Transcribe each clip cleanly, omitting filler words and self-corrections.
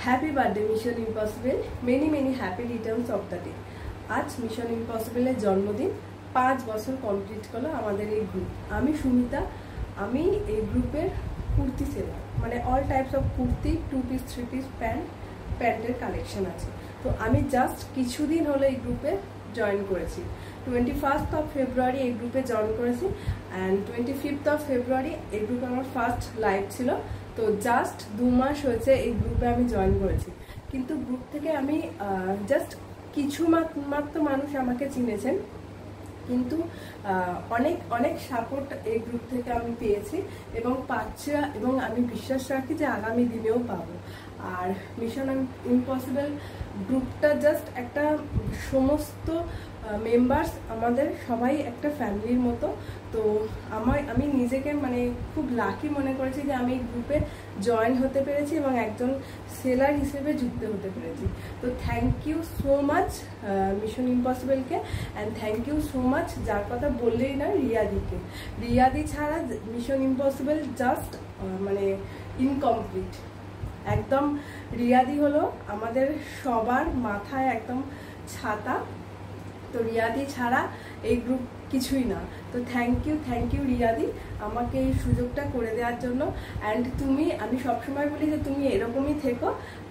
Happy birthday mission impossible, many many happy returns of the day. আজ mission ইম্পসিবলের জন্মদিন, 5 বছর complete করলো আমাদের এই গ্রুপ। আমি সুমিতা, আমি এই গ্রুপের কুর্তি সেলার, মানে all types of kurti, 2 piece 3 piece প্যান্টের কালেকশন আছে। তো আমি জাস্ট কিছুদিন হলো এই গ্রুপে জয়েন করেছি। 21st অফ ফেব্রুয়ারি এই গ্রুপে জয়েন করেছি অ্যান্ড 25th অফ ফেব্রুয়ারি এই গ্রুপে আমার ফার্স্ট লাইভ ছিল। তো জাস্ট 2 মাস হয়েছে এই গ্রুপে আমি জয়েন করেছি, কিন্তু গ্রুপ থেকে আমি জাস্ট কিছু মাত্র মানুষ আমাকে চিনেছেন, কিন্তু অনেক অনেক সাপোর্ট এই গ্রুপ থেকে আমি পেয়েছি এবং পাচ্ছি, এবং আমি বিশ্বাস রাখি যে আগামী দিনেও পাবো। আর মিশন ইম্পসিবল গ্রুপটা জাস্ট একটা, সমস্ত মেম্বার্স আমাদের সবাই একটা ফ্যামিলির মতো। তো আমি নিজেকে মানে খুব লাকি মনে করেছি যে আমি এই গ্রুপে জয়েন হতে পেরেছি এবং একজন সেলার হিসেবে যুক্ত হতে পেরেছি। তো thank you so much mission ইম্পসিবলকে, and thank you so much যার কথা বললেই না, রিয়াদিকে। রিয়াদি ছাড়া মিশন ইম্পসিবল জাস্ট মানে ইনকমপ্লিট একদম। রিয়াদি হলো আমাদের সবার মাথায় একদম ছাতা। তো রিয়াদি ছাড়া এই গ্রুপ কিছুই না। তো থ্যাংক ইউ রিয়াদি, আমাকে এই সুযোগটা করে দেওয়ার জন্য। অ্যান্ড আমি সবসময় বলি যে তুমি এরকমই থেকো,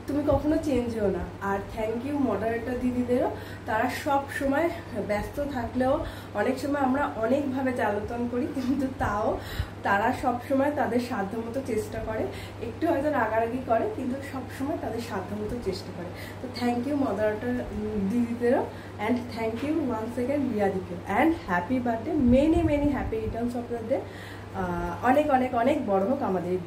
তুমি কখনো চেঞ্জ হও না। আর থ্যাংক ইউ মডারেটর দিদিদেরও, তারা সব সময় ব্যস্ত থাকলেও অনেক সময় আমরা অনেকভাবে জ্বালাতন করি, কিন্তু তাও তারা সব সময় তাদের সাধ্যমতো চেষ্টা করে, একটু হয়তো রাগারাগি করে, কিন্তু সব সময় তাদের সাধ্যমতো চেষ্টা করে। তো থ্যাংক ইউ মডারেটর দিদিদেরও, and thank you once second রিয়াদিকে। And happy birthday, many many happy returns of the day. অনেক অনেক অনেক বড় হোক আমাদের এই